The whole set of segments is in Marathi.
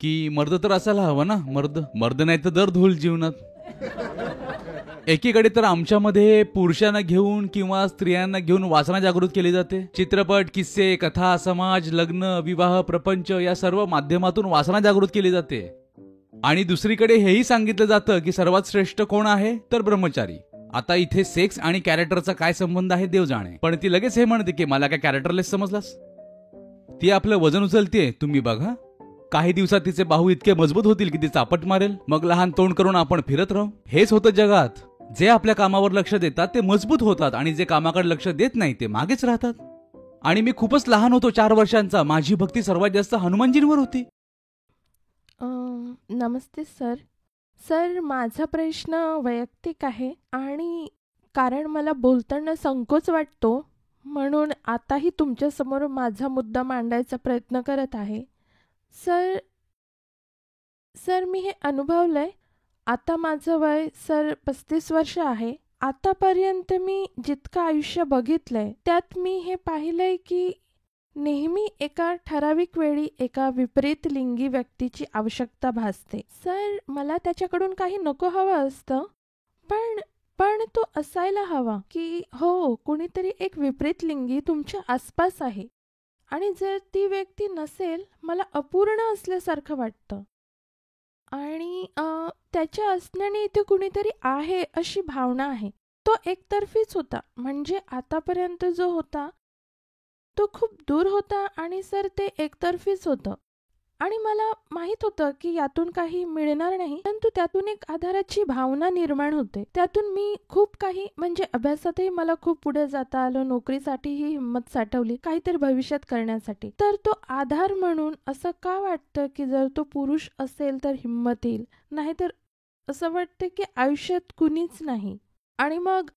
की मर्द तर असायला हवं ना, मर्द मर्द नाही तर दर्द होईल जीवनात. एकीकडे तर आमच्यामध्ये पुरुषांना घेऊन किंवा स्त्रियांना घेऊन वासना जागृत केली जाते. चित्रपट, किस्से, कथा, समाज, लग्न, विवाह, प्रपंच या सर्व माध्यमातून वासना जागृत केली जाते. आणि दुसरीकडे हेही सांगितलं जातं की सर्वात श्रेष्ठ कोण आहे तर ब्रह्मचारी. आता इथे सेक्स आणि कॅरेक्टरचा काय संबंध आहे देव जाणे, पण ती लगेच हे म्हणते की मला काय कॅरेक्टरलेस समजलास. ती आपलं वजन उचलते, तुम्ही बघा. काही दिवसात तिचे बाहू इतके मजबूत होतील की ती चापट मारेल. मग लहान तोंड करून आपण फिरत राहू. हेच होतं जगात. जे आपल्या कामावर लक्ष देतात ते मजबूत होतात आणि जे कामाकडे लक्ष देत नाही ते मागेच राहतात. आणि मी खूपच लहान होतो, 4 वर्षांचा. माझी भक्ती सर्वात जास्त हनुमानजींवर होती. नमस्ते सर. सर, माझा प्रश्न वैयक्तिक आहे आणि कारण मला बोलताना संकोच वाटतो म्हणून आताही तुमच्यासमोर माझा मुद्दा मांडायचा प्रयत्न करत आहे. सर सर मी हे अनुभवलंय. आता माझं वय सर 35 वर्ष आहे. आतापर्यंत मी जितकं आयुष्य बघितलंय त्यात मी हे पाहिलंय की नेहमी एका ठराविक वेळी एका विपरीत लिंगी व्यक्तीची आवश्यकता भासते. सर, मला त्याच्याकडून काही नको हवं असतं, पण पण तो असायला हवा की हो, कुणीतरी एक विपरीत लिंगी तुमच्या आसपास आहे. आणि जर ती व्यक्ती नसेल, मला अपूर्ण असल्यासारखं वाटतं. आणि त्याच्या असण्याने इथे कुणीतरी आहे अशी भावना आहे. तो एकतर्फीच होता. म्हणजे आतापर्यंत जो होता तो खूप दूर होता आणि सर ते एकतर्फीच होतं. आणि मला माहित होतं की यातून काही मिळणार नाही, परंतु त्यातून एक आधाराची भावना निर्माण होते. त्यातून मी खूप काही म्हणजे अभ्यासातही मला खूप पुढे जाता आलं, नोकरीसाठीही हिंमत साठवली, काहीतरी भविष्यात करण्यासाठी. तर तो आधार म्हणून असं का वाटतं की जर तो पुरुष असेल तर हिंमत येईल, नाहीतर असं वाटतं की आयुष्यात कुणीच नाही. आणि मग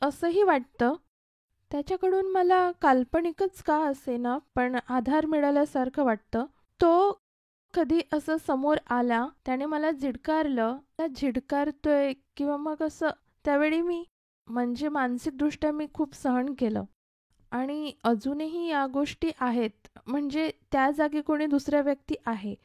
असंही वाटतं त्याच्याकडून मला काल्पनिकच का असेना पण आधार मिळाल्यासारखं वाटतं. तो कधी असं समोर आला, त्याने मला झिडकारलं, त्या झिडकारतोय किंवा मग असं त्यावेळी मी म्हणजे मानसिकदृष्ट्या मी खूप सहन केलं. आणि अजूनही या गोष्टी आहेत. म्हणजे त्या जागी कोणी दुसऱ्या व्यक्ती आहे.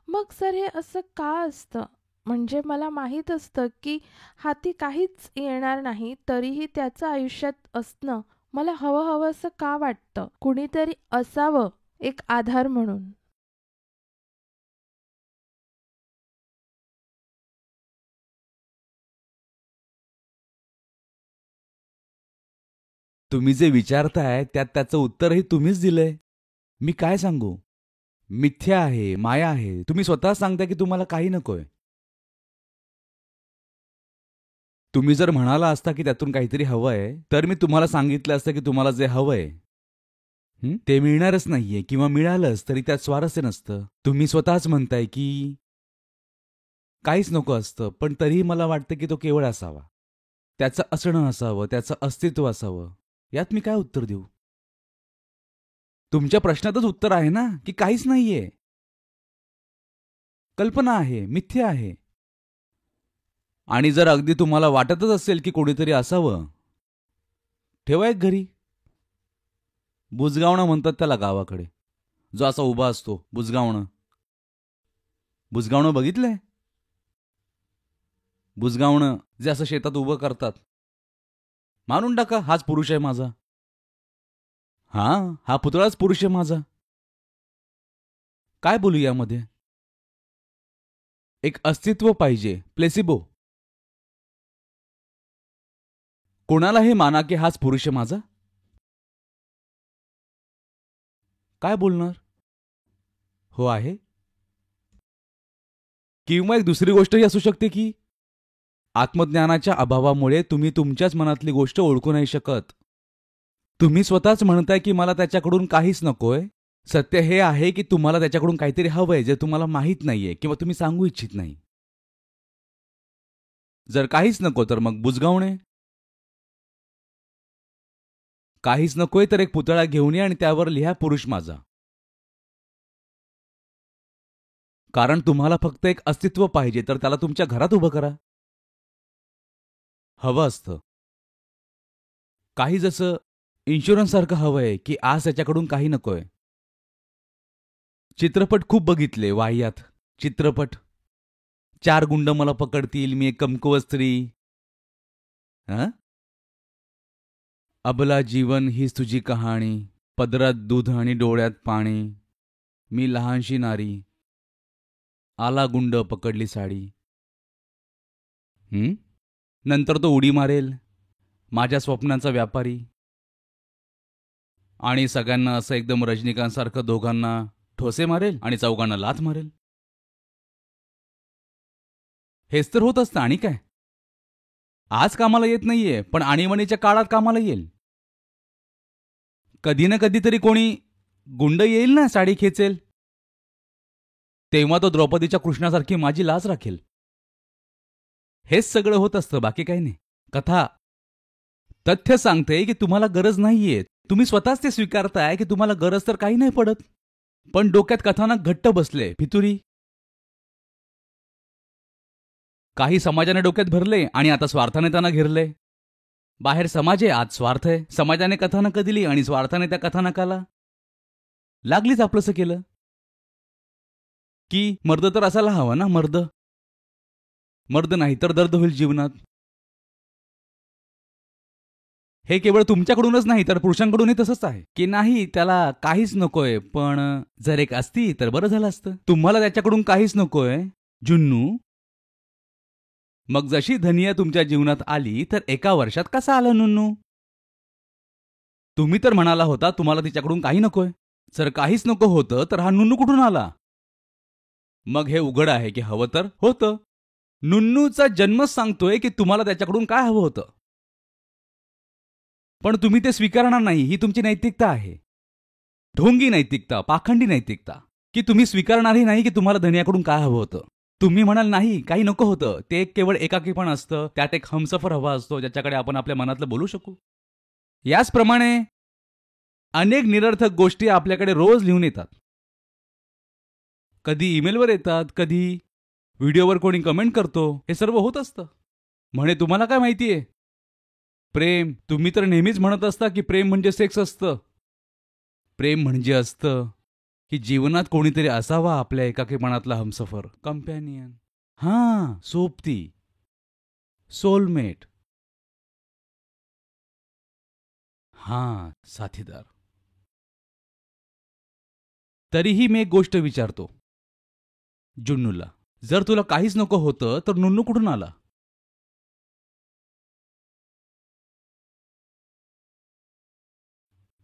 मग सर हे असं का असतं? म्हणजे मला माहीत असतं की हाती काहीच येणार नाही, तरीही त्याचं आयुष्यात असणं मला हवं असं का वाटतं? कुणीतरी असावं एक आधार म्हणून. तुम्ही जे विचारताय त्यात त्याचं उत्तरही तुम्हीच दिलंय. मी काय सांगू? मिथ्या आहे, माया आहे. तुम्ही स्वतः सांगता की तुम्हाला काही नकोय. तुम्ही जर म्हणाला असता की त्यातून काहीतरी हवंय, तर मी तुम्हाला सांगितलं असतं की तुम्हाला जे हवंय ते मिळणारच नाहीये, किंवा मिळालंच तरी त्यात स्वारस्य नसतं. तुम्ही स्वतःच म्हणताय की काहीच नको असतं, पण तरीही मला वाटतं की तो केवळ असावा. त्याचं असणं असावं, त्याचं अस्तित्व असावं. यात मी काय उत्तर देऊ? तुमच्या प्रश्नातच उत्तर आहे ना की काहीच नाहीये. कल्पना आहे, मिथ्या आहे. आणि जर अगदी तुम्हाला वाटतच असेल की कोणीतरी असावं, ठेवा एक घरी. बुजगावणं म्हणतात त्याला गावाकडे. जो असा उभा असतो, बुजगावणं. बुजगावणं बघितलंय? बुजगावणं जे असं शेतात उभं करतात. मानून टाका हाच पुरुष आहे माझा. हा पुतळाच पुरुष आहे माझा. काय बोलू यामध्ये? एक अस्तित्व पाहिजे, प्लेसिबो. कोणालाही माना की हाच पुरुष आहे माझा. काय बोलणार? हो आहे. किंवा एक दुसरी गोष्टही असू शकते की आत्मज्ञानाच्या अभावामुळे तुम्ही तुमच्याच मनातली गोष्ट ओळखू नाही शकत. तुम्ही स्वतःच म्हणताय की मला त्याच्याकडून काहीच नकोय. सत्य हे आहे की तुम्हाला त्याच्याकडून काहीतरी हवंय जे तुम्हाला माहीत नाहीये किंवा तुम्ही सांगू इच्छित नाही. जर काहीच नको तर मग बुजगावणे. काहीच नकोय तर एक पुतळा घेऊन या आणि त्यावर लिहा पुरुष माझा. कारण तुम्हाला फक्त एक अस्तित्व पाहिजे, तर त्याला तुमच्या घरात उभं करा. हवं असतं काही, जसं इन्शुरन्स सारखं हवंय की आज त्याच्याकडून काही नकोय. चित्रपट खूप बघितले वाह्यात. चित्रपट, 4 गुंड मला पकडतील, मी एक कमकुवत स्त्री. हं? अबला जीवन हीच तुझी कहाणी, पदरात दूध आणि डोळ्यात पाणी, मी लहानशी नारी, आला गुंड पकडली साडी. नंतर तो उडी मारेल, माझ्या स्वप्नांचा व्यापारी, आणि सगळ्यांना असं एकदम रजनीकांतसारखं दोघांना ठोसे मारेल आणि चौघांना लाथ मारेल. हेच तर होत असतं. आणि काय, आज कामाला येत नाहीये, पण आणीबाणीच्या काळात कामाला येईल. कधी ना कधीतरी कोणी गुंड येईल ना, साडी खेचेल, तेव्हा तो द्रौपदीच्या कृष्णासारखी माझी लाज राखेल. हेच सगळं होत असतं, बाकी काही नाही. कथा तथ्य सांगते की तुम्हाला गरज नाहीये. तुम्ही स्वतःच ते स्वीकारताय की तुम्हाला गरज तर काही नाही पडत, पण डोक्यात कथानक घट्ट बसले, फितुरी. काही समाजाने डोक्यात भरले आणि आता स्वार्थाने त्यांना घेरले. बाहेर समाज आहे, आत स्वार्थ आहे. समाजाने कथानकं दिली आणि स्वार्थाने त्या कथानकाला लागलीच आपलंसं केलं. की मर्द तर असायला हवा ना, मर्द नाही तर दर्द होईल जीवनात. हे केवळ तुमच्याकडूनच नाही तर पुरुषांकडूनही तसंच आहे की नाही, त्याला काहीच नकोय, पण जर एक असती तर बरं झालं असतं. तुम्हाला त्याच्याकडून काहीच नकोय जुन्नू. मग जशी धनिया तुमच्या जीवनात आली तर एका वर्षात कसा आला नुन्नू? तुम्ही तर म्हणाला होता तुम्हाला तिच्याकडून काही नकोय. जर काहीच नको होतं तर हा नुन्नू कुठून आला? मग हे उघड आहे की हवं तर होतं. नुन्नूचा जन्मच सांगतोय की तुम्हाला त्याच्याकडून काय हवं होतं, पण तुम्ही ते स्वीकारणार नाही. ही तुमची नैतिकता आहे, ढोंगी नैतिकता, पाखंडी नैतिकता, की तुम्ही स्वीकारणारही नाही की तुम्हाला धनियाकडून काय हवं होतं. तुम्ही म्हणाल नाही, काही नको होतं, ते केवळ एकाकीपण असतं, त्यात एक हमसफर हवा असतो ज्याच्याकडे आपण आपल्या मनातलं बोलू शकू. याचप्रमाणे अनेक निरर्थक गोष्टी आपल्याकडे रोज लिहून येतात. कधी ईमेलवर येतात, कधी व्हिडिओवर कोणी कमेंट करतो. हे सर्व होत असतं. म्हणे तुम्हाला काय माहितीये, प्रेम, तुम्ही तर नेहमीच म्हणत असता की प्रेम म्हणजे सेक्स असतं. प्रेम म्हणजे असतं की जीवनात कोणीतरी असावा आपल्या एकाकीपणातला हमसफर, कंपॅनियन. सोबती, सोलमेट, साथीदार. तरीही मी एक गोष्ट विचारतो जुन्नूला, जर तुला काहीच नको होतं तर नुन्नू कुठून आला?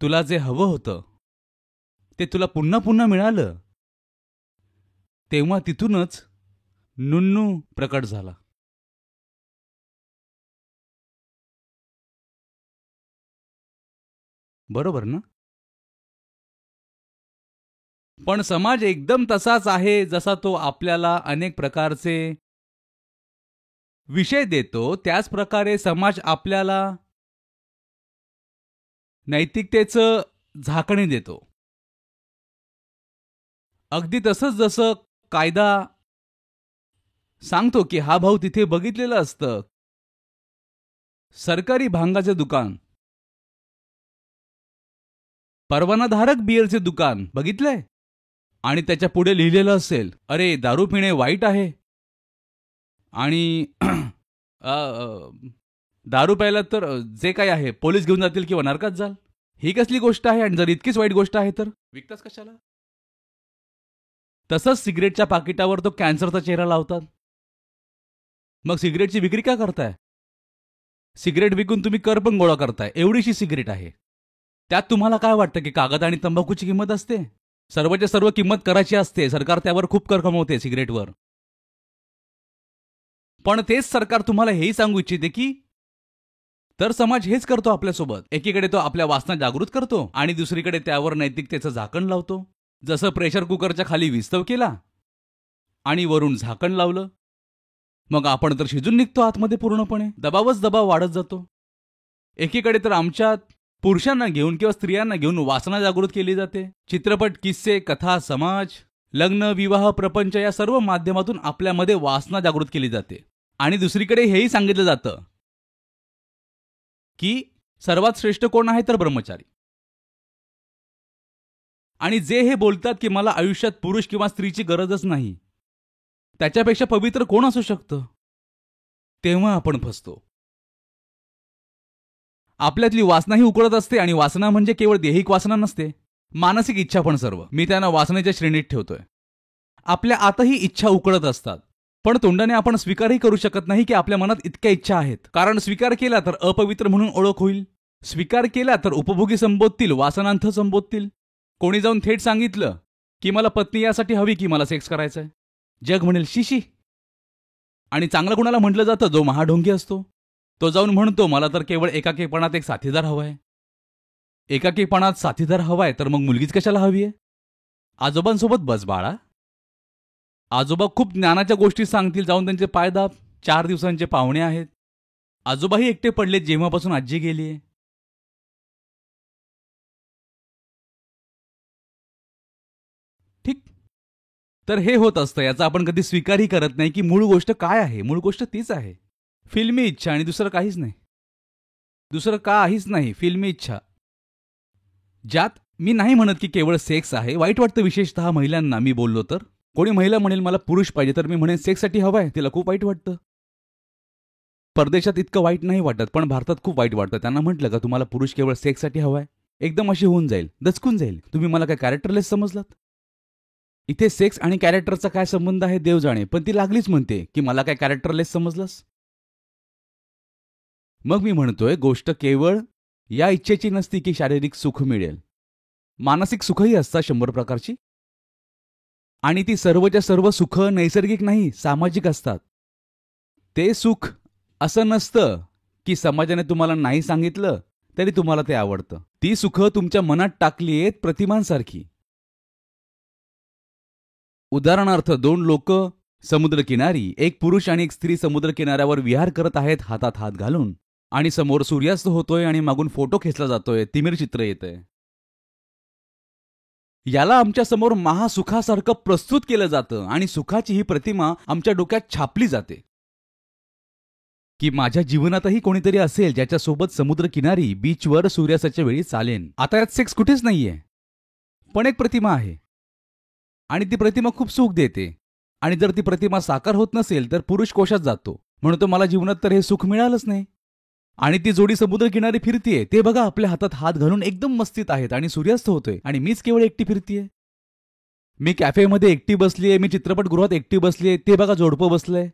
तुला जे हवं होतं ते तुला पुन्हा पुन्हा मिळालं, तेव्हा तिथूनच नुन्नू प्रकट झाला. बरोबर ना? पण समाज एकदम तसाच आहे जसा तो आपल्याला अनेक प्रकारचे विषय देतो. त्याच प्रकारे समाज आपल्याला नैतिकतेचं झाकणी देतो. अगदी तसंच जसं कायदा सांगतो की हा भाऊ तिथे बघितलेलं असतं, सरकारी भांगाचे दुकान, परवानाधारक बिअरचे दुकान बघितलंय, आणि त्याच्या पुढे लिहिलेलं असेल, अरे दारू पिणे वाईट आहे आणि दारू प्यायला तर जे काही आहे पोलीस घेऊन जातील किंवा नरकात जाल. ही कसली गोष्ट आहे? आणि जर इतकीच वाईट गोष्ट आहे तर विकताच कशाला? तसंच सिगरेटच्या पाकिटावर तो कॅन्सरचा चेहरा लावतात. मग सिगरेटची विक्री का करताय? सिगरेट विकून तुम्ही कर पण गोळा करताय. एवढीशी सिगरेट आहे, त्यात तुम्हाला काय वाटतं की कागद आणि तंबाखूची किंमत असते? सर्वच्या सर्व किंमत कराची असते. सरकार त्यावर खूप कर कमवते सिगरेटवर. पण तेच सरकार तुम्हाला हेही सांगू इच्छिते की तर समाज हेच करतो आपल्यासोबत. एकीकडे तो आपल्या वासना जागृत करतो आणि दुसरीकडे त्यावर नैतिकतेचं झाकण लावतो. जसं प्रेशर कुकरच्या खाली विस्तव केला आणि वरून झाकण लावलं, मग आपण तर शिजून निघतो आतमध्ये पूर्णपणे. दबावच दबाव वाढत जातो. एकीकडे तर आमच्यात पुरुषांना घेऊन किंवा स्त्रियांना घेऊन वासना जागृत केली जाते. चित्रपट, किस्से, कथा, समाज, लग्न, विवाह, प्रपंच या सर्व माध्यमातून आपल्यामध्ये वासना जागृत केली जाते. आणि दुसरीकडे हेही सांगितलं जातं की सर्वात श्रेष्ठ कोण आहे तर ब्रह्मचारी. आणि जे हे बोलतात की मला आयुष्यात पुरुष किंवा स्त्रीची गरजच नाही, त्याच्यापेक्षा पवित्र कोण असू शकतं? तेव्हा आपण फसतो. आपल्यातली वासनाही उकळत असते आणि वासना म्हणजे केवळ दैहिक वासना नसते, मानसिक इच्छा पण सर्व. मी त्यांना वासनेच्या श्रेणीत ठेवतोय. आपल्या आतही इच्छा उकळत असतात, पण तोंडाने आपण स्वीकारही करू शकत नाही की आपल्या मनात इतक्या इच्छा आहेत. कारण स्वीकार केला तर अपवित्र म्हणून ओळख होईल, स्वीकार केला तर उपभोगी संबोधतील, वासनांथ संबोधतील. कोणी जाऊन थेट सांगितलं की मला पत्नी यासाठी हवी की मला सेक्स करायचंय, जग म्हणेल शिशी. आणि चांगलं कुणाला म्हटलं जातं? जो महाढोंगी असतो. तो जाऊन म्हणतो मला तर केवळ एकाकीपणात एक साथीदार हवाय. एकाकीपणात साथीदार हवाय तर मग मुलगीच कशाला हवी आहे? आजोबांसोबत बस बाळा. आजोबा खूप ज्ञानाच्या गोष्टी सांगतील, जाऊन त्यांचे पाय दाब. 4 दिवसांचे पाहुणे आहेत. आजोबाही एकटे पडलेत जेव्हापासून आजी गेलीये. ठीक. तर हे होत असतं, याचा आपण कधी स्वीकारही करत नाही की मूळ गोष्ट काय आहे. मूळ गोष्ट तीच आहे, फिल्मी इच्छा, आणि दुसरं काहीच नाही. दुसरं काहीच नाही, फिल्मी इच्छा. ज्यात मी नाही म्हणत की केवळ सेक्स आहे. वाईट वाटतं विशेषतः महिलांना. मी बोललो तर कोणी महिला म्हणेल मला पुरुष पाहिजे, तर मी म्हणेन सेक्ससाठी हवाय, तिला खूप वाईट वाटतं. परदेशात इतकं वाईट नाही वाटत, पण भारतात खूप वाईट वाटतं. त्यांना म्हटलं का तुम्हाला पुरुष केवळ सेक्ससाठी हवाय, एकदम अशी होऊन जाईल, दचकून जाईल. तुम्ही मला काय कॅरेक्टरलेस समजलात? इथे सेक्स आणि कॅरेक्टरचा काय संबंध आहे देव जाणे, पण ती लागलीच म्हणते की मला काय कॅरेक्टरलेस समजलास. मग मी म्हणतोय गोष्ट केवळ या इच्छेची नसती की शारीरिक सुख मिळेल. मानसिक सुखही असतात 100 प्रकारची, आणि ती सर्वच्या सर्व सुख नैसर्गिक नाही, सामाजिक असतात. ते सुख असं नसतं की समाजाने तुम्हाला नाही सांगितलं तरी तुम्हाला ते आवडतं. ती सुख तुमच्या मनात टाकली आहेत प्रतिमांसारखी. उदाहरणार्थ 2 लोक समुद्रकिनारी, एक पुरुष आणि एक स्त्री समुद्रकिनाऱ्यावर विहार करत आहेत हातात हात घालून, आणि समोर सूर्यास्त होतोय आणि मागून फोटो खेचला जातोय, तिमिर चित्र येतंय. याला आमच्या समोर महासुखासारखं प्रस्तुत केलं जातं आणि सुखाची ही प्रतिमा आमच्या डोक्यात छापली जाते की माझ्या जीवनातही कोणीतरी असेल ज्याच्यासोबत समुद्रकिनारी बीचवर सूर्यास्ताच्या वेळी चालेन. आता यात सेक्स कुठेच नाहीये, पण एक प्रतिमा आहे आणि ती प्रतिमा खूप सुख देते. आणि जर ती प्रतिमा साकार होत नसेल तर पुरुष कोशात जातो, म्हणतो मला जीवनात तर हे सुख मिळालंच नाही. आणि ती जोडी समुद्रकिनारी फिरतीये, ते बघा आपल्या हातात हात घालून एकदम मस्तीत आहेत आणि सूर्यास्त होतोय, आणि मीच केवळ एकटी फिरतीये. मी कॅफेमध्ये एकटी बसलीये, मी चित्रपटगृहात एकटी बसलीये, ते बघा जोडपं बसलंय.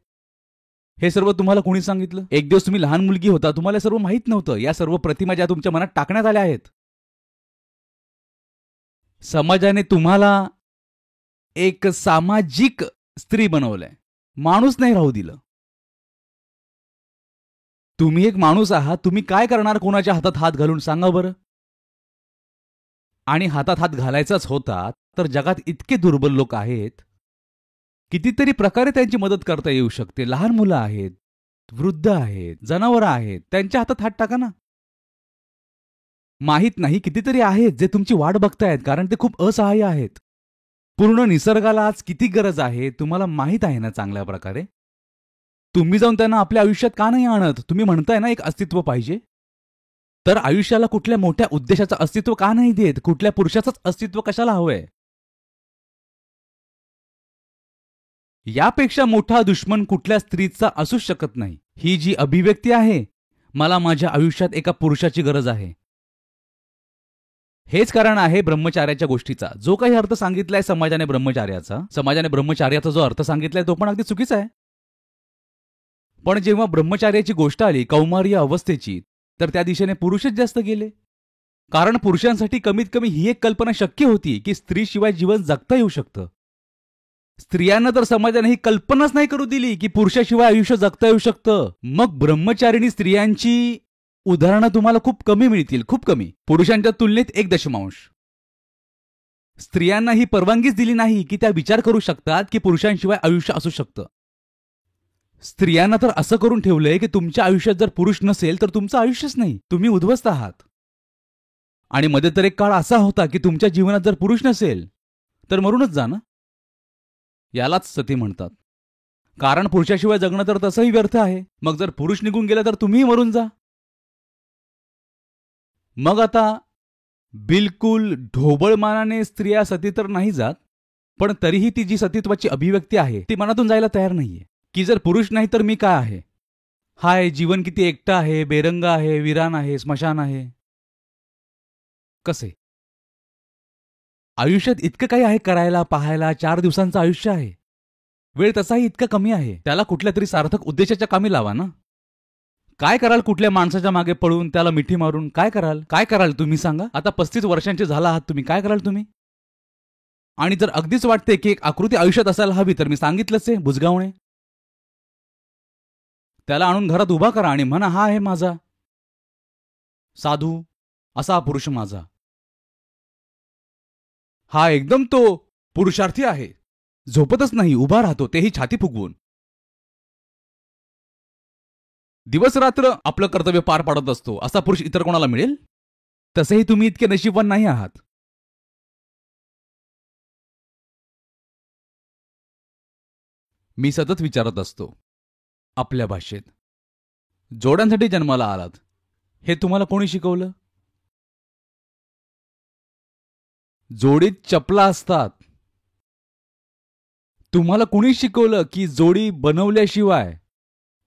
हे सर्व तुम्हाला कोणी सांगितलं? एक दिवस तुम्ही लहान मुलगी होता, तुम्हाला सर्व माहित नव्हतं. या सर्व प्रतिमा ज्या तुमच्या मनात टाकण्यात आल्या आहेत, समाजाने तुम्हाला एक सामाजिक स्त्री बनवलंय, माणूस नाही राहू दिलं. तुम्ही एक माणूस आहात, तुम्ही काय करणार कोणाच्या हातात हात घालून सांगा बरं? आणि हातात हात घालायचाच होता तर जगात इतके दुर्बल लोक आहेत, कितीतरी प्रकारे त्यांची मदत करता येऊ शकते. लहान मुलं आहेत, वृद्ध आहेत, जनावरं आहेत, त्यांच्या हातात हात टाका ना. माहीत नाही कितीतरी आहेत जे तुमची वाट बघतायत, कारण ते खूप असहाय्य आहेत. पूर्ण निसर्गाला आज किती गरज आहे तुम्हाला माहीत आहे ना चांगल्या प्रकारे. तुम्ही जाऊन त्यांना आपल्या आयुष्यात का नाही आणत? तुम्ही म्हणताय ना एक अस्तित्व पाहिजे, तर आयुष्याला कुठल्या मोठ्या उद्देशाचं अस्तित्व का नाही देत? कुठल्या पुरुषाचंच अस्तित्व कशाला हवंय? यापेक्षा मोठा दुश्मन कुठल्या स्त्रीचा असूच शकत नाही. ही जी अभिव्यक्ती आहे, मला माझ्या आयुष्यात एका पुरुषाची गरज आहे, हेच कारण आहे ब्रह्मचार्याच्या गोष्टीचा. जो काही अर्थ सांगितलाय समाजाने ब्रह्मचार्याचा जो अर्थ सांगितलाय तो पण अगदी चुकीचा आहे. पण जेव्हा ब्रह्मचार्याची गोष्ट आली कौमार्य अवस्थेची, तर त्या दिशेने पुरुषच जास्त गेले. कारण पुरुषांसाठी कमीत कमी ही एक कल्पना शक्य होती की स्त्रीशिवाय जीवन जगता येऊ शकतं. स्त्रियांना तर समाजाने ही कल्पनाच नाही करू दिली की पुरुषाशिवाय आयुष्य जगता येऊ शकतं. मग ब्रह्मचारिणी स्त्रियांची उदाहरणं तुम्हाला खूप कमी मिळतील, खूप कमी. पुरुषांच्या तुलनेत 1.5. स्त्रियांना ही परवानगीच दिली नाही की त्या विचार करू शकतात की पुरुषांशिवाय आयुष्य असू शकतं. स्त्रियांना तर असं करून ठेवलंय की तुमच्या आयुष्यात जर पुरुष नसेल तर तुमचं आयुष्यच नाही, तुम्ही उद्ध्वस्त आहात. आणि मध्ये तर एक काळ असा होता की तुमच्या जीवनात जर पुरुष नसेल तर मरूनच जा ना. यालाच सती म्हणतात. कारण पुरुषाशिवाय जगणं तर तसंही व्यर्थ आहे. मग जर पुरुष निघून गेला तर तुम्ही मरून जा. मग आता बिलकुल ढोबळमानाने स्त्रिया सती तर नाही जात, पण तरीही ती जी सतीत्वाची अभिव्यक्ती आहे ती मनातून जायला तयार नाहीये, की जर पुरुष नाही तर मी काय आहे. हाय, जीवन किती एकटं आहे, बेरंग आहे, विरान आहे, स्मशान आहे. कसे आयुष्यात इतकं काही आहे करायला, पाहायला. 4 दिवसांचं आयुष्य आहे. वेळ तसाही इतका कमी आहे. त्याला कुठल्या तरी सार्थक उद्देशाच्या कामी लावा ना. काय कराल कुठल्या माणसाच्या मागे पळून, त्याला मिठी मारून? काय कराल? काय कराल तुम्ही सांगा? आता 35 वर्षांचे झाला आहात तुम्ही, काय कराल तुम्ही? आणि जर अगदीच वाटते की एक आकृती आयुष्यात असायला हवी, तर मी सांगितलंच आहे, बुजगावणे. त्याला आणून घरात उभा करा आणि म्हणा, हा आहे माझा साधू, असा हा पुरुष माझा. हा एकदम तो पुरुषार्थी आहे. झोपतच नाही, उभा राहतो, तेही छाती फुगवून. दिवस रात्र आपलं कर्तव्य पार पाडत असतो. असा पुरुष इतर कोणाला मिळेल? तसेही तुम्ही इतके नशीबवान नाही आहात. मी सतत विचारत असतो आपल्या भाषेत, जोड्यांसाठी जन्माला आलात हे तुम्हाला कोणी शिकवलं? जोडीत चपला असतात. तुम्हाला कुणी शिकवलं की जोडी बनवल्याशिवाय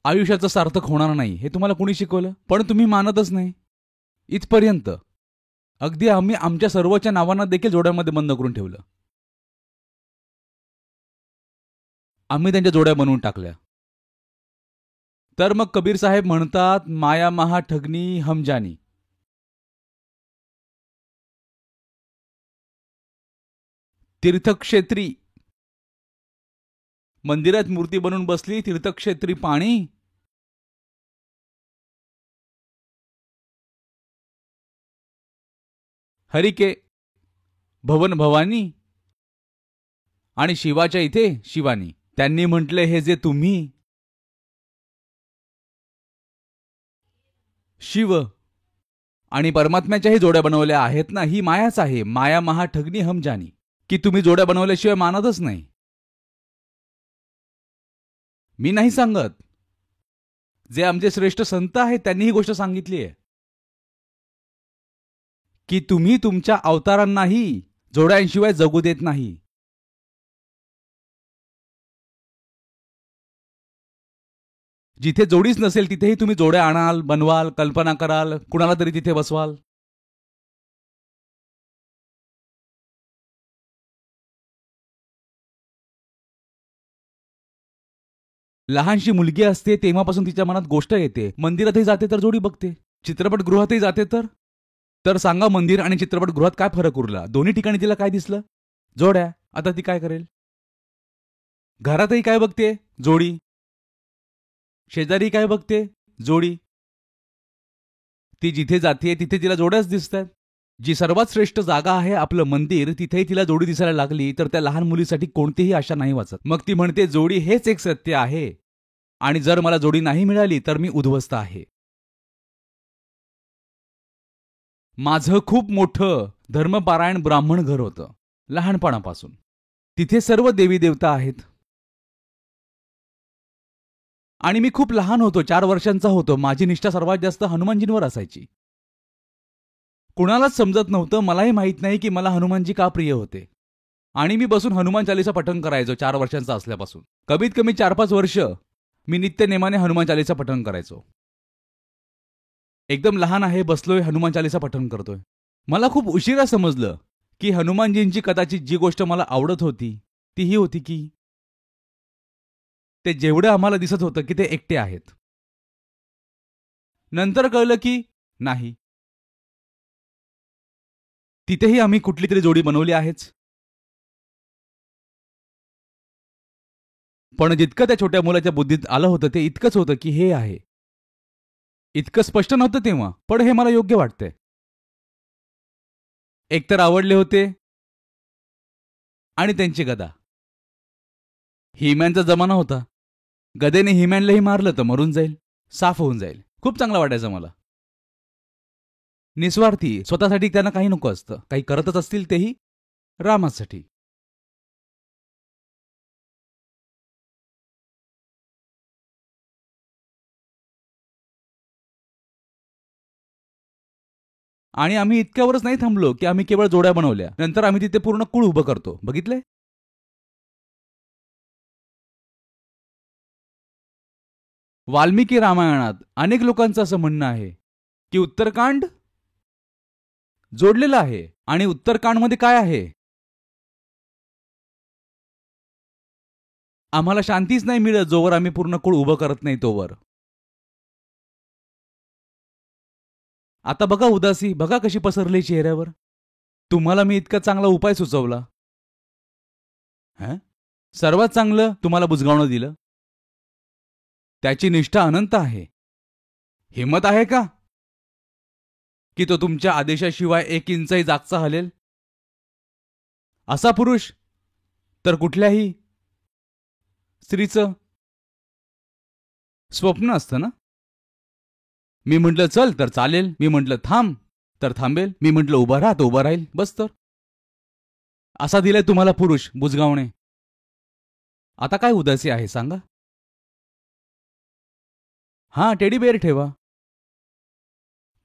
आयुष्याचं सार्थक होणार नाही? हे तुम्हाला कुणी शिकवलं? पण तुम्ही मानतच नाही. इथपर्यंत अगदी आम्ही आमच्या सर्वच्या नावांना देखील जोड्यामध्ये बंद करून ठेवलं. आम्ही त्यांच्या जोड्या बनवून टाकल्या. तर मग कबीर साहेब म्हणतात, माया महा ठगनी हम जानी. तीर्थक्षेत्री मंदिरात मूर्ती बनवून बसली, तीर्थक्षेत्री पाणी. हरिके भवन भवानी आणि शिवाच्या इथे शिवानी. त्यांनी म्हटले, हे जे तुम्ही शिव आणि परमात्म्याच्याही जोड्या बनवल्या आहेत ना, ही मायाच आहे. माया महा ठगनी हम जानी. की तुम्ही जोड्या बनवल्याशिवाय मानतच नाही. मी नाही सांगत, जे आमचे श्रेष्ठ संत आहेत त्यांनी ही गोष्ट सांगितली आहे की तुम्ही तुमच्या अवतारांनाही जोड्यांशिवाय जगू देत नाही. जिथे जोडीच नसेल तिथेही तुम्ही जोड्या आणाल, बनवाल, कल्पना कराल, कुणाला तरी तिथे बसवाल. लहानशी मुलगी असते तेव्हापासून तिच्या मनात गोष्ट येते. मंदिरातही जाते तर जोडी बघते, चित्रपटगृहातही जाते तर सांगा, मंदिर आणि चित्रपटगृहात काय फरक उरला? दोन्ही ठिकाणी तिला काय दिसलं? जोड्या. आता ती काय करेल? घरातही काय बघते? जोडी. शेजारी काय बघते? जोडी. ती जिथे जाते तिथे तिला जोड्याच दिसतात. जी सर्वात श्रेष्ठ जागा आहे आपलं मंदिर, तिथेही तिला जोडी दिसायला लागली तर त्या लहान मुलीसाठी कोणतीही आशा नाही वाचत. मग ती म्हणते, जोडी हेच एक सत्य आहे आणि जर मला जोडी नाही मिळाली तर मी उद्ध्वस्त आहे. माझं खूप मोठं धर्मपारायण ब्राह्मण घर होतं लहानपणापासून. तिथे सर्व देवी देवता आहेत. आणि मी खूप लहान होतो, 4 वर्षांचा होतो. माझी निष्ठा सर्वात जास्त हनुमानजींवर असायची. कुणालाच समजत नव्हतं, मलाही माहित नाही की मला हनुमानजी का प्रिय होते. आणि मी बसून हनुमान चालीसा पठण करायचो 4 वर्षांचा असल्यापासून. कमीत कमी 4-5 वर्ष मी नित्यनेमाने हनुमान चालीसा पठण करायचो. एकदम लहान आहे, बसलोय, हनुमान चालीसा पठण करतोय. मला खूप उशिरा समजलं की हनुमानजींची कदाचित जी गोष्ट मला आवडत होती ती ही होती की ते जेवढं आम्हाला दिसत होतं की ते एकटे आहेत. नंतर कळलं की नाही, तिथेही आम्ही कुठली तरी जोडी बनवली आहेच. पण जितकं त्या छोट्या मुलाच्या बुद्धीत आलं होतं ते इतकंच होतं की हे आहे. इतकं स्पष्ट नव्हतं तेव्हा, पण हे मला योग्य वाटतंय. एकतर आवडले होते आणि त्यांची गदा. हिमॅनचा जमाना होता. गदेने हिमॅनलाही मारलं तर मरून जाईल, साफ होऊन जाईल. खूप चांगलं वाटायचं मला. निस्वार्थी, स्वतःसाठी त्यांना काही नको असतं. काही करतच असतील तेही रामासाठी. आणि आम्ही इतक्यावरच नाही थांबलो की आम्ही केवळ जोड्या बनवल्या. नंतर आम्ही तिथे पूर्ण कुळ उभं करतो. बघितलंय? वाल्मिकी रामायणात अनेक लोकांचं असं म्हणणं आहे की उत्तरकांड जोडलेलं आहे. आणि उत्तरकांडमध्ये काय आहे? आम्हाला शांतीच नाही मिळत जोवर आम्ही पूर्ण कुळ उभं करत नाही तोवर. आता बघा उदासी, बघा कशी पसरली चेहऱ्यावर. तुम्हाला मी इतका चांगला उपाय सुचवला, सर्वात चांगलं तुम्हाला बुजगावणं दिलं. त्याची निष्ठा अनंत आहे. हिम्मत आहे का की तो तुमच्या आदेशाशिवाय 1 इंचही जागचा हलेल? असा पुरुष तर कुठल्याही स्त्रीचं स्वप्न असतं ना. मी म्हटलं चल तर चालेल, मी म्हटलं थांब तर थांबेल, मी म्हटलं उभा राहा तर उभा राहील. बस तर असा दिलाय तुम्हाला पुरुष बुजगावणे. आता काय उदासी आहे सांगा? हां, टेडी बेअर ठेवा.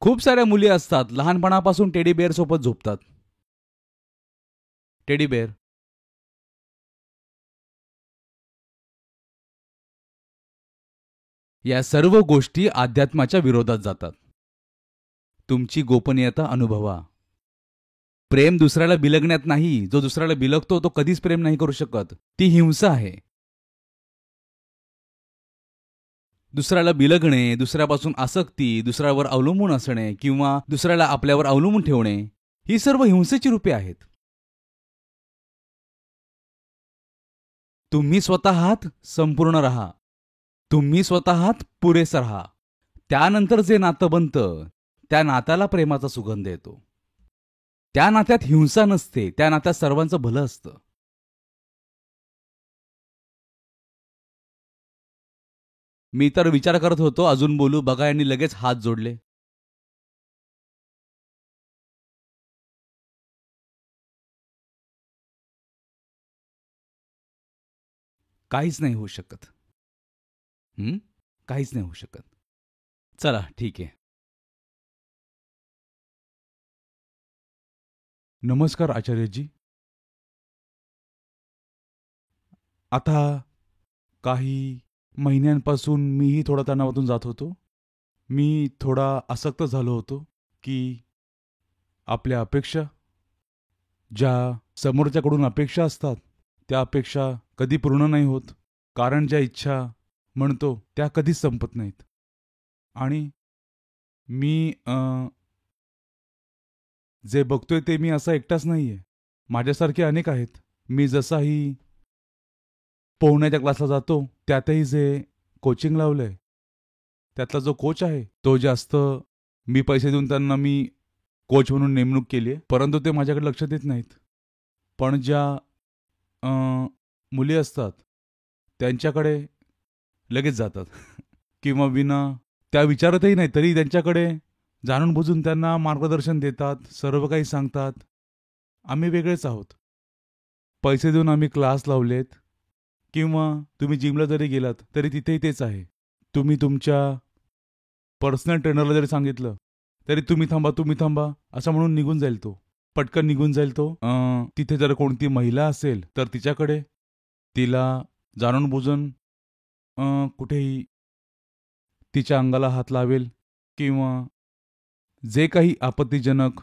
खूप साऱ्या मुली असतात लहानपणापासून टेडी बेअर सोबत झोपतात. टेडी बेअर या सर्व गोष्टी अध्यात्माच्या विरोधात जातात. तुमची गोपनीयता अनुभवा. प्रेम दुसऱ्याला बिलगण्यात नाही. जो दुसऱ्याला बिलगतो तो कधीच प्रेम नाही करू शकत. ती हिंसा आहे. दुसऱ्याला बिलगणे, दुसऱ्यापासून आसक्ती, दुसऱ्यावर अवलंबून असणे किंवा दुसऱ्याला आपल्यावर अवलंबून ठेवणे ही सर्व हिंसेची रूपे आहेत. तुम्ही स्वतःत संपूर्ण राहा. तुम्ही स्वतःत पुरेसं राहा. त्यानंतर जे नातं बनतं त्या नात्याला प्रेमाचा सुगंध येतो. त्या नात्यात हिंसा नसते. त्या नात्यात सर्वांचं भलं असतं. मी तर विचार करत होतो अजून बोलू, बघा यांनी लगेच हात जोडले. काहीच नाही होऊ शकत. काहीच नाही होऊ शकत. चला ठीक आहे. नमस्कार आचार्यजी. आता काही महिन्यांपासून मीही थोडा तणावातून जात होतो. मी थोडा आसक्त झालो होतो की आपल्या अपेक्षा, ज्या समोरच्याकडून अपेक्षा असतात त्या अपेक्षा कधी पूर्ण नाही होत. कारण ज्या इच्छा म्हणतो त्या कधीच संपत नाहीत. आणि मी जे बघतोय ते मी असा एकटाच नाहीये. माझ्यासारखे अनेक आहेत. मी जसाही पोहण्याच्या क्लासला जातो त्यातही जे कोचिंग लावलंय त्यातला जो कोच आहे तो जास्त, मी पैसे देऊन त्यांना मी कोच म्हणून नेमणूक केली आहे, परंतु ते माझ्याकडे लक्ष देत नाहीत. पण ज्या मुली असतात त्यांच्याकडे लगेच जातात किंवा विना त्या विचारतही नाही तरी त्यांच्याकडे जाणून बुजून त्यांना मार्गदर्शन देतात, सर्व काही सांगतात. आम्ही वेगळेच आहोत. पैसे देऊन आम्ही क्लास लावलेत किंवा तुम्ही जिमला जरी गेलात तरी तिथेही तेच आहे. तुम्ही तुमच्या पर्सनल ट्रेनरला जरी सांगितलं तरी तुम्ही थांबा असं म्हणून निघून जाईल तो, पटकन निघून जाईल तो. तिथे जर कोणती महिला असेल तर तिच्याकडे, तिला जाणून बुजून कुठेही तिच्या अंगाला हात लावेल किंवा जे काही आपत्तीजनक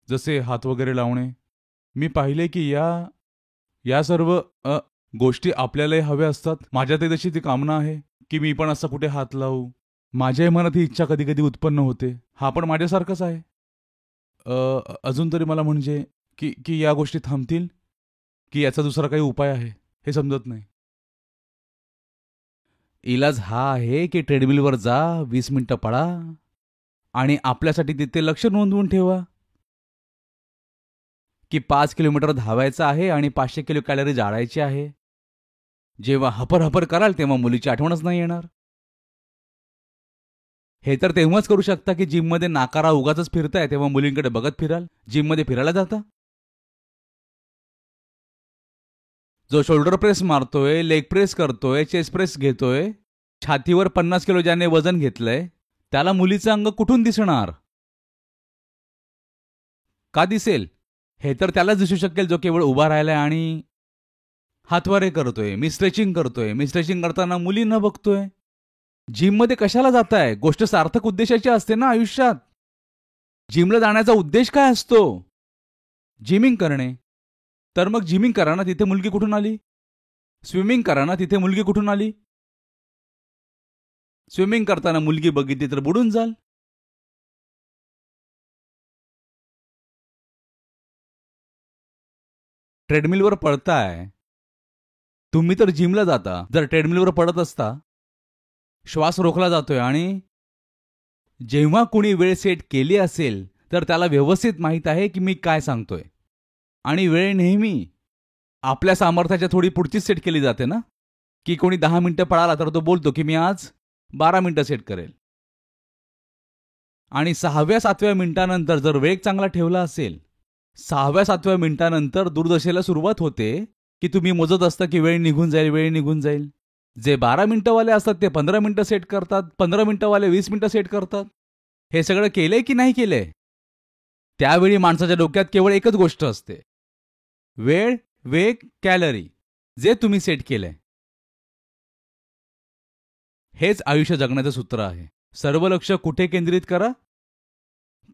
जसे हात वगैरे लावणे. मी पाहिले की या सर्व गोष्टी आपल्यालाही हव्या असतात. माझ्यातही तशी ती कामना आहे की मी पण असं कुठे हात लावू. माझ्याही मनात ही इच्छा कधी कधी उत्पन्न होते. हा पण माझ्यासारखाच आहे. अजून तरी मला म्हणजे की या गोष्टी थांबतील की याचा दुसरा काही उपाय आहे हे समजत नाही. इलाज हा आहे की ट्रेडमिलवर जा, 20 मिनिटं पळा आणि आपल्यासाठी तिथे लक्ष नोंदवून ठेवा की 5 किलोमीटर धावायचं आहे आणि 500 किलो कॅलरी जाळायची आहे. जेव्हा हपर कराल तेव्हा मुलीची आठवणच नाही येणार. हे तर तेव्हाच करू शकता की जिममध्ये नाकारा उगाच फिरताय तेव्हा मुलींकडे बघत फिराल. जिममध्ये फिरायला जाता. जो शोल्डर प्रेस मारतोय, लेग प्रेस करतोय, चेस्ट प्रेस घेतोय, छातीवर 50 किलो ज्याने वजन घेतलंय त्याला मुलीचं अंग कुठून दिसणार? का दिसेल? हे तर त्यालाच दिसू शकेल जो केवळ उभा राहिलाय आणि हातवारे करतोय. मी स्ट्रेचिंग करतोय. मी स्ट्रेचिंग करताना मुली न बघतोय. जिममध्ये कशाला जाताय? गोष्ट सार्थक उद्देशाची असते ना आयुष्यात. जिमला जाण्याचा उद्देश काय असतो? जिमिंग करणे. तर मग जिमिंग करा ना, तिथे मुलगी कुठून आली? स्विमिंग करा ना, तिथे मुलगी कुठून आली? स्विमिंग करताना मुलगी बघितली तर बुडून जाल. ट्रेडमिलवर पळताय, तुम्ही तर जिमला जाता. जर ट्रेडमिलवर पडत असता, श्वास रोखला जातोय आणि जेव्हा कुणी वेळ सेट केली असेल तर त्याला व्यवस्थित माहीत आहे की मी काय सांगतोय. आणि वेळ नेहमी आपल्या सामर्थ्याच्या थोडी पुढचीच सेट केली जाते ना. की कोणी 10 मिनिटं पळाला तर तो बोलतो की मी आज 12 मिनिटं सेट करेल. आणि 6व्या-7व्या मिनिटानंतर जर वेग चांगला ठेवला असेल, 6व्या-7व्या मिनिटानंतर दुर्दशेला सुरुवात होते की तुम्ही मोजत असता की वेळ निघून जाईल, वेळ निघून जाईल. जे 12 मिनिटंवाले असतात ते 15 मिनिटं सेट करतात, 15 मिनिटंवाले 20 मिनिटं सेट करतात. हे सगळं केलंय की नाही केलंय? त्यावेळी माणसाच्या डोक्यात केवळ एकच गोष्ट असते, वेळ, वेग, कॅलरी, जे तुम्ही सेट केलंय. हेच आयुष्य जगण्याचं सूत्र आहे. सर्व लक्ष कुठे केंद्रित करा?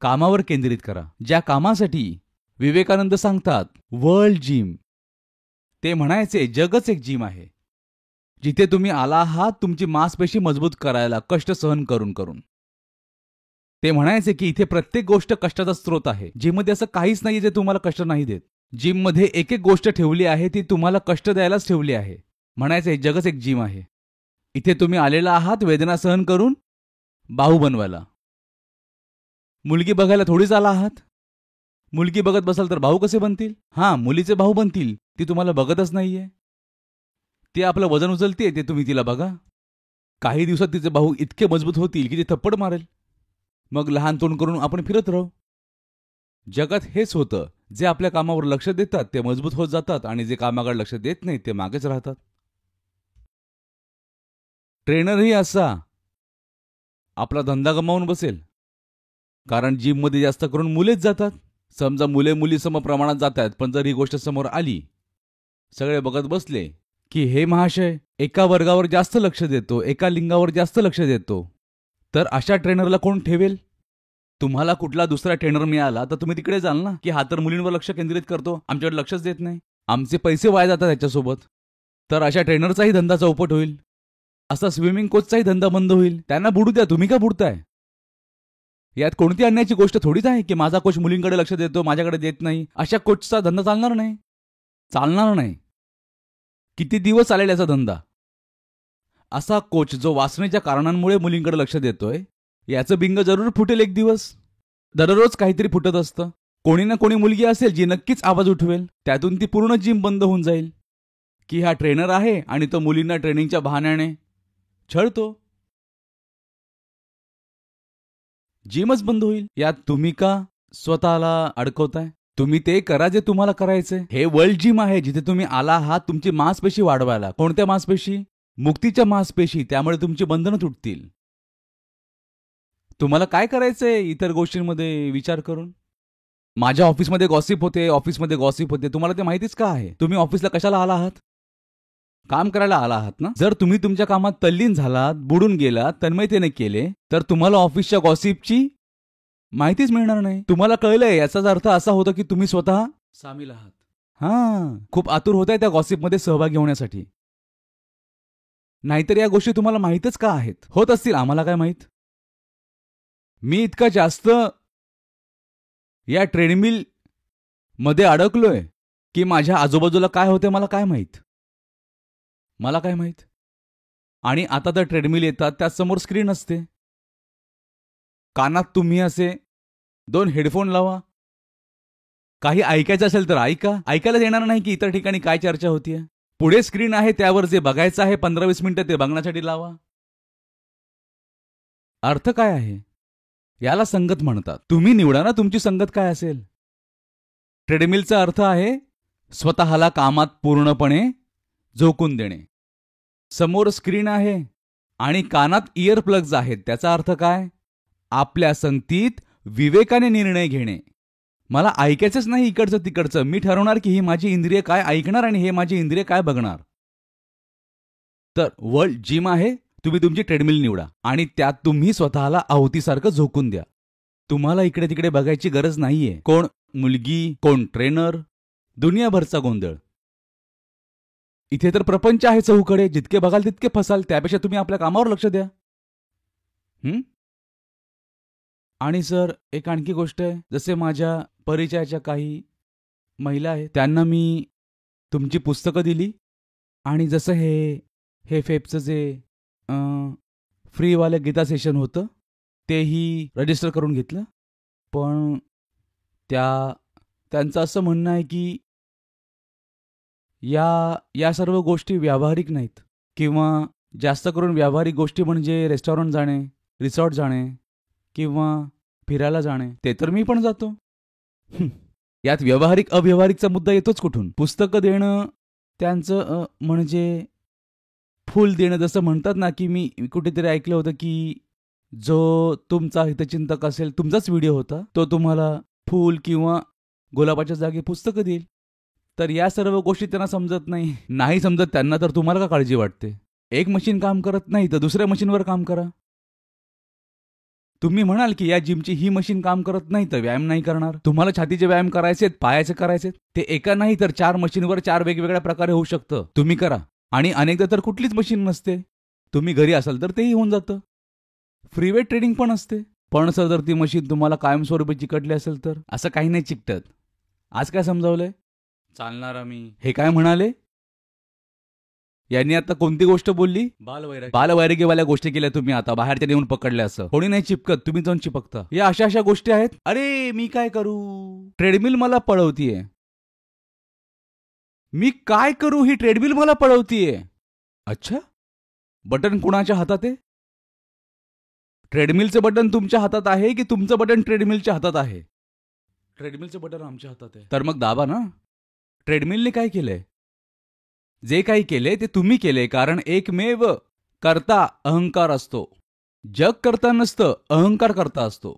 कामावर केंद्रित करा. ज्या कामासाठी विवेकानंद सांगतात वर्ल्ड जिम, ते म्हणायचे जगच एक जिम आहे, जिथे तुम्ही आला आहात तुमची मांसपेशी मजबूत करायला कष्ट सहन करून करून. ते म्हणायचे की इथे प्रत्येक गोष्ट कष्टाचा स्रोत आहे. जिममध्ये असं काहीच नाही जे तुम्हाला कष्ट नाही देत. जिममध्ये एक एक गोष्ट ठेवली आहे ती तुम्हाला कष्ट द्यायलाच ठेवली आहे. म्हणायचे जगच एक जिम आहे. इथे तुम्ही आलेला आहात वेदना सहन करून बाहू बनवायला. मुलगी बघायला थोडीच आला आहात. मुलगी बघत बसाल तर भाऊ कसे बनतील? हां, मुलीचे भाऊ बनतील. ती तुम्हाला बघतच नाहीये. ती आपलं वजन उचलते ते तुम्ही तिला बघा. काही दिवसात तिचे भाऊ इतके मजबूत होतील की ती थप्पड मारेल. मग लहान तोंड करून आपण फिरत राहू. जगात हेच होतं. जे आपल्या कामावर लक्ष देतात ते मजबूत होत जातात आणि जे कामाकडे लक्ष देत नाही ते मागेच राहतात. ट्रेनरही असा आपला धंदा गमावून बसेल. कारण जिममध्ये जास्त करून मुलेच जातात. समजा मुले मुली सम प्रमाणात जात आहेत, पण जर ही गोष्ट समोर आली, सगळे बघत बसले की हे महाशय एका वर्गावर जास्त लक्ष देतो, एका लिंगावर जास्त लक्ष देतो, तर अशा ट्रेनरला कोण ठेवेल? तुम्हाला कुठला दुसरा ट्रेनर मिळाला तर तुम्ही तिकडे जाल ना, की हा तर मुलींवर लक्ष केंद्रित करतो, आमच्याकडे लक्षच देत नाही, आमचे पैसे वाया जातात त्याच्यासोबत. तर अशा ट्रेनरचाही धंदा चौपट होईल. असा स्विमिंग कोचचाही धंदा बंद होईल. त्यांना बुडू द्या, तुम्ही का बुडताय? यात कोणती अन्यायाची गोष्ट थोडीच आहे की माझा कोच मुलींकडे लक्ष देतो, माझ्याकडे देत नाही. अशा कोचचा धंदा चालणार नाही. चालणार नाही. किती दिवस चालेल याचा धंदा? असा कोच जो वासनेच्या कारणांमुळे मुलींकडे लक्ष देतोय, याचं बिंग जरूर फुटेल एक दिवस. दररोज काहीतरी फुटत असतं. कोणी ना कोणी मुलगी असेल जी नक्कीच आवाज उठवेल. त्यातून ती पूर्ण जिम बंद होऊन जाईल की हा ट्रेनर आहे आणि तो मुलींना ट्रेनिंगच्या बहाण्याने छळतो. जिमच बंद होईल. यात तुम्ही का स्वतःला अडकवताय? तुम्ही ते करा जे तुम्हाला करायचंय. हे वर्ल्ड जिम आहे जिथे तुम्ही आला आहात तुमची मांसपेशी वाढवायला. कोणत्या मांसपेशी? मुक्तीच्या मांसपेशी. त्यामुळे तुमची बंधनं तुटतील. तुम्हाला काय करायचंय इतर गोष्टींमध्ये विचार करून? माझ्या ऑफिसमध्ये गॉसिप होते. तुम्हाला ते माहितीच का आहे? तुम्ही ऑफिसला कशाला आला आहात? काम करायला आला आहात ना. जर तुम्ही तुमच्या कामात तल्लीन झालात, बुडून गेलात, तन्मयतेने केले, तर तुम्हाला ऑफिसच्या गॉसिपची माहितीच मिळणार नाही. तुम्हाला कळलंय याचाच अर्थ असा होतो की तुम्ही स्वतः सामील आहात. खूप आतुर होताय त्या गॉसिपमध्ये सहभागी होण्यासाठी. नाहीतर या गोष्टी तुम्हाला माहीतच का आहेत? होत असतील, आम्हाला काय माहीत. मी इतका जास्त या ट्रेडमिल मध्ये अडकलोय की माझ्या आजूबाजूला काय होते मला काय माहीत. आणि आता तर ट्रेडमिल येतात, त्यासमोर स्क्रीन असते. कानात तुम्ही असे 2 हेडफोन लावा. काही ऐकायचं असेल तर ऐकायला येणार नाही की इतर ठिकाणी काय चर्चा होतीये. पुढे स्क्रीन आहे, त्यावर जे बघायचं आहे 15-20 मिनिटं ते बघण्यासाठी लावा. अर्थ काय आहे? याला संगत म्हणतात. तुम्ही निवडा ना तुमची संगत काय असेल. ट्रेडमिलचा अर्थ आहे स्वतःला कामात पूर्णपणे झोकून देणे. समोर स्क्रीन आहे आणि कानात इयर प्लग्स आहेत. त्याचा अर्थ काय? आपल्या संगतीत विवेकाने निर्णय घेणे. मला ऐकायचंच नाही इकडचं तिकडचं. मी ठरवणार की ही माझी इंद्रिय काय ऐकणार आणि हे माझी इंद्रिय काय बघणार. तर वर्ल्ड जिम आहे. तुम्ही तुमची ट्रेडमिल निवडा आणि त्यात तुम्ही स्वतःला आहुतीसारखं झोकून द्या. तुम्हाला इकडे तिकडे बघायची गरज नाहीये. कोण मुलगी, कोण ट्रेनर, दुनियाभरचा गोंधळ. इथे तर प्रपंच आहे चहूकडे. जितके बघाल तितके फसाल. त्यापेक्षा तुम्ही आपल्या कामावर लक्ष द्या. आणि सर, एक आणखी गोष्ट आहे. जसे माझ्या परिचयाच्या काही महिला आहेत, त्यांना मी तुमची पुस्तकं दिली आणि जसं हे फेबचं जे फ्रीवालं गीता सेशन होतं तेही रजिस्टर करून घेतलं. पण त्यांचं असं म्हणणं आहे की या सर्व गोष्टी व्यावहारिक नाहीत, किंवा जास्त करून व्यावहारिक गोष्टी म्हणजे रेस्टॉरंट जाणे, रिसॉर्ट जाणे किंवा फिरायला जाणे. ते तर मी पण जातो. यात व्यावहारिक अव्यावहारिकचा मुद्दा येतोच कुठून? पुस्तकं देणं त्यांचं म्हणजे फुल देणं. जसं म्हणतात ना की मी कुठेतरी ऐकलं होतं की जो तुमचा हितचिंतक असेल, तुमचाच व्हिडिओ होता, तो तुम्हाला फूल किंवा गुलाबाच्या जागी पुस्तकं देईल. तर या सर्व गोष्टी त्यांना समजत नाही समजत त्यांना तर तुम्हाला का काळजी वाटते? एक मशीन काम करत नाही तर दुसऱ्या मशीनवर काम करा. तुम्ही म्हणाल की या जिमची ही मशीन काम करत नाही तर व्यायाम नाही करणार. तुम्हाला छातीचे व्यायाम करायचेत, पायाचे करायचेत, ते एका नाही तर 4 मशीनवर 4 वेगवेगळ्या प्रकारे होऊ शकतं. तुम्ही करा. आणि अनेकदा तर कुठलीच मशीन नसते. तुम्ही घरी असाल तर तेही होऊन जातं. फ्रीवेट ट्रेनिंग पण असते. पण सर, जर ती मशीन तुम्हाला कायमस्वरूपी चिकटली असेल तर? असं काही नाही चिकटत. आज काय समजावलंय? चालणार आम्ही. हे काय म्हणाले? यांनी आता कोणती गोष्ट बोलली? बालवैराग्यवाल्या गोष्टी केल्या तुम्ही. आता बाहेरच्या येऊन पकडल्या. असं कोणी नाही चिपकत, तुम्ही जाऊन चिपकता. या अशा गोष्टी आहेत. अरे मी काय करू? ट्रेडमिल मला पळवतीये. मी काय करू? ही ट्रेडमिल मला पळवतीये. अच्छा, बटन कुणाच्या हातात आहे? ट्रेडमिलचं बटन तुमच्या हातात आहे की तुमचं बटन ट्रेडमिलच्या हातात आहे? ट्रेडमिलचं बटन आमच्या हातात आहे. तर मग दाबा ना. ट्रेडमिलने काय केलंय? जे काही केले ते तुम्ही केले. कारण एकमेव करता अहंकार असतो. जग करता नसतं, अहंकार करता असतो.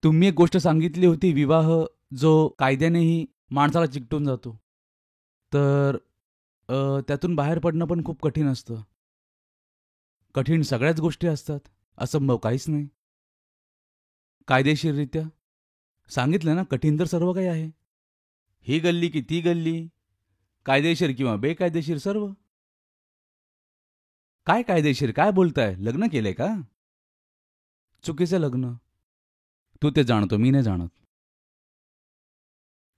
तुम्ही एक गोष्ट सांगितली होती, विवाह जो कायद्यानेही माणसाला चिकटून जातो, तर त्यातून बाहेर पडणं पण खूप कठीण असतं. कठीण सगळ्याच गोष्टी असतात, असंभव काहीच नाही. कायदेशीररित्या सांगितलं ना, कठीण तर सर्व काही आहे. ही गल्ली की ती गल्ली, कायदेशीर किंवा बेकायदेशीर सर्व. काय कायदेशीर? काय बोलताय? लग्न केलंय का? चुकीचं लग्न. तू ते जाणतो, मी नाही जाणत.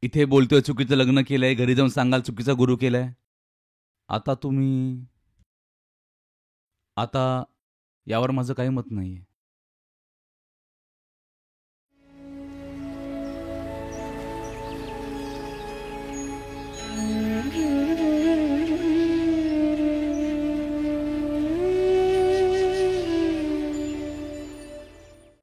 इथे बोलतोय चुकीचं लग्न केलंय, घरी जाऊन सांगाल चुकीचा गुरु केलाय. आता यावर माझं काही मत नाहीये.